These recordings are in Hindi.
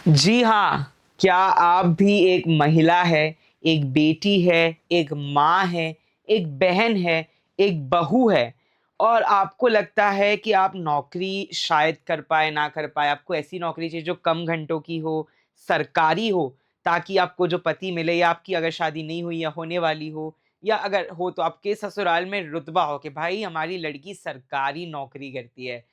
जी हाँ, क्या आप भी एक महिला है, एक बेटी है, एक माँ है, एक बहन है, एक बहू है और आपको लगता है कि आप नौकरी शायद कर पाएँ, ना कर पाएँ, आपको ऐसी नौकरी चाहिए जो कम घंटों की हो, सरकारी हो, ताकि आपको जो पति मिले या आपकी अगर शादी नहीं हुई या होने वाली हो या अगर हो तो आपके ससुराल में रुतबा हो कि भाई हमारी लड़की सरकारी नौकरी करती है,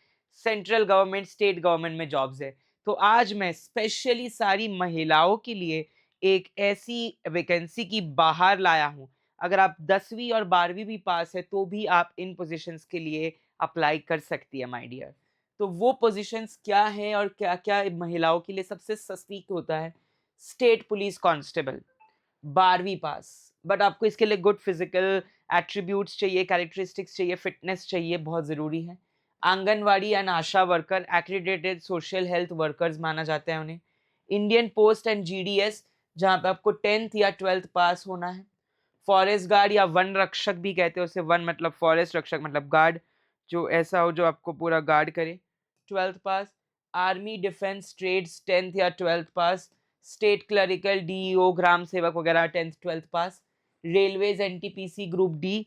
सेंट्रल गवर्नमेंट, स्टेट गवर्नमेंट में जॉब्स है। तो आज मैं स्पेशली सारी महिलाओं के लिए एक ऐसी वैकेंसी की बाहर लाया हूँ। अगर आप 10वीं और 12वीं भी पास है तो भी आप इन पोज़ीशंस के लिए अप्लाई कर सकती है माय डियर। तो वो पोज़ीशंस क्या हैं और क्या-क्या महिलाओं के लिए सबसे सटीक होता है? स्टेट पुलिस कांस्टेबल, 12वीं पास। बट आपको इसके लिए गुड फिज़िकल एट्रिब्यूट्स चाहिए, कैरेक्टरिस्टिक्स चाहिए, फिटनेस चाहिए, बहुत ज़रूरी है। Anganwadi and Asha worker accredited social health workers माना जाता है उन्हें। इंडियन पोस्ट एंड जीडीएस जहाँ पे आपको 10th या 12th पास होना है। फॉरेस्ट गार्ड या वन रक्षक भी कहते हैं उसे, वन मतलब फॉरेस्ट, रक्षक मतलब गार्ड, जो ऐसा हो जो आपको पूरा गार्ड करे, 12th पास। आर्मी डिफेंस ट्रेड्स 10th या 12th पास। स्टेट क्लरिकल डीईओ ग्राम सेवक वगैरह 10th 12th पास। Railways NTPC group D,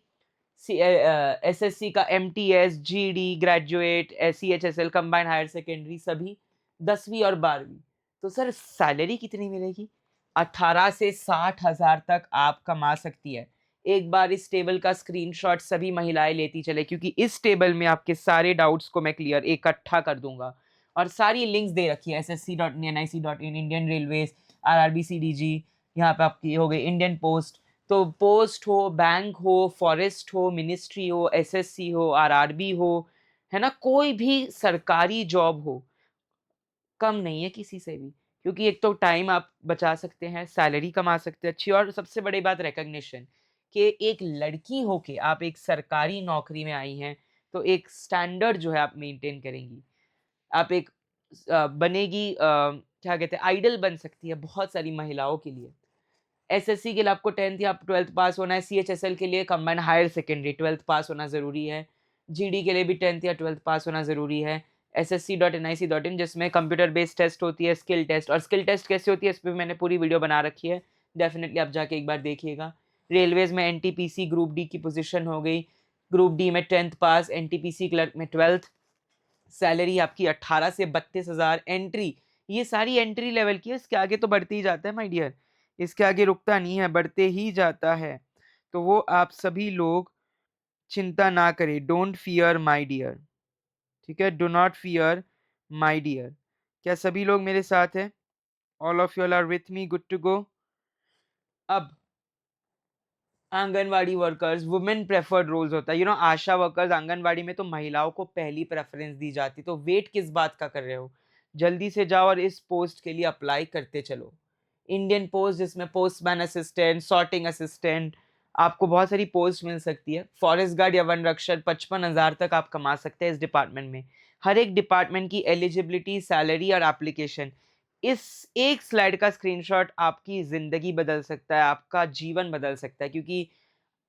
SSC का MTS, GD graduate, CHSL combined higher secondary सभी 10वीं और 12वीं। तो सर सैलरी कितनी मिलेगी? 18 से 60,000 तक आप कमा सकती है। एक बार इस टेबल का स्क्रीनशॉट सभी महिलाएं लेती चले, क्योंकि इस टेबल में आपके सारे डाउट्स को मैं क्लियर इकट्ठा कर दूंगा और सारी लिंक्स दे रखी है, ssc.nic.in, इंडियन रेलवेज, RRBCDG, यहाँ पे आपकी हो गई इंडियन पोस्ट। तो पोस्ट हो, बैंक हो, फॉरेस्ट हो, मिनिस्ट्री हो, एसएससी हो, आरआरबी हो, है ना, कोई भी सरकारी जॉब हो, कम नहीं है किसी से भी। क्योंकि एक तो टाइम आप बचा सकते हैं, सैलरी कमा सकते हैं अच्छी, और सबसे बड़ी बात रिकॉग्निशन, कि एक लड़की होके आप एक सरकारी नौकरी में आई हैं, तो एक स्टैंडर्ड जो है आप मेंटेन करेंगी। आप एक बनेगी, क्या कहते हैं, आइडल बन सकती है बहुत सारी महिलाओं के लिए। एसएससी के लिए आपको 10th या 12th पास होना है। सीएचएसएल के लिए कंबाइंड हायर सेकेंडरी 12th पास होना ज़रूरी है। जीडी के लिए भी 10th या 12th पास होना ज़रूरी है। ssc.nic.in जिसमें कंप्यूटर बेस्ड टेस्ट होती है, स्किल टेस्ट, और स्किल टेस्ट कैसे होती है इस पे मैंने पूरी वीडियो बना रखी है, डेफिनेटली आप जाके एक बार देखिएगा। रेलवेज में एनटीपीसी ग्रुप डी की पोजीशन हो गई, ग्रुप डी में 10th पास, एनटीपीसी क्लर्क में 12th। सैलरी आपकी 18 से 32,000 एंट्री, ये सारी एंट्री लेवल की है, इसके आगे तो बढ़ते ही जाता है माय डियर, इसके आगे रुकता नहीं है, बढ़ते ही जाता है। तो वो आप सभी लोग चिंता ना करें, डोंट फियर माय डियर, ठीक है, do not fear my dear. क्या सभी लोग मेरे साथ हैं? All of you are with me, good to go. अब anganwadi workers, women preferred roles होता है, आशा वर्कर्स, आंगनवाड़ी में तो महिलाओं को पहली प्रेफरेंस दी जाती, तो वेट किस बात का कर रहे हो? जल्दी से जाओ और इस पोस्ट के लिए अप्लाई करते चलो। इंडियन पोस्ट जिसमें पोस्टमैन असिस्टेंट, सॉर्टिंग असिस्टेंट, आपको बहुत सारी पोस्ट मिल सकती है। फॉरेस्ट गार्ड या वन रक्षक 55,000 तक आप कमा सकते हैं इस डिपार्टमेंट में। हर एक डिपार्टमेंट की एलिजिबिलिटी, सैलरी और एप्लीकेशन, इस एक स्लाइड का स्क्रीनशॉट आपकी ज़िंदगी बदल सकता है, आपका जीवन बदल सकता है, क्योंकि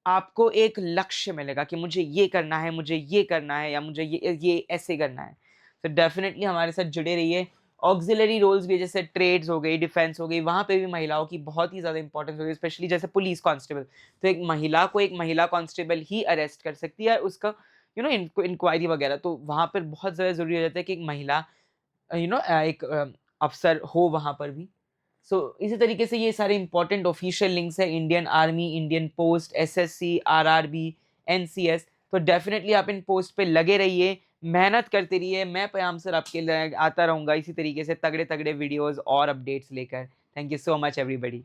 आपको एक लक्ष्य मिलेगा कि मुझे ये करना है, मुझे ये करना है, या मुझे ये ऐसे करना है। तो डेफ़िनेटली हमारे साथ जुड़े रहिए। ऑक्सिलरी रोल्स भी जैसे ट्रेड्स हो गई, डिफेंस हो गई, वहाँ पे भी महिलाओं की बहुत ही ज़्यादा इंपॉर्टेंस होगी, स्पेशली जैसे पुलिस कांस्टेबल। तो एक महिला को एक महिला कांस्टेबल ही अरेस्ट कर सकती है, उसका इंक्वायरी वगैरह, तो वहाँ पर बहुत ज़्यादा ज़रूरी हो जाता है कि एक महिला एक अफ़सर हो वहाँ पर भी। सो इसी तरीके से ये सारे इंपॉर्टेंट ऑफिशियल लिंक्स हैं, Indian army, Indian post, SSC, RRB, NCS. तो डेफ़िनेटली आप इन पोस्ट पे लगे रहिए, मेहनत करते रहिए। मैं पयाम सर आपके लिए आता रहूँगा इसी तरीके से तगड़े-तगड़े वीडियोज़ और अपडेट्स लेकर। Thank you so much everybody.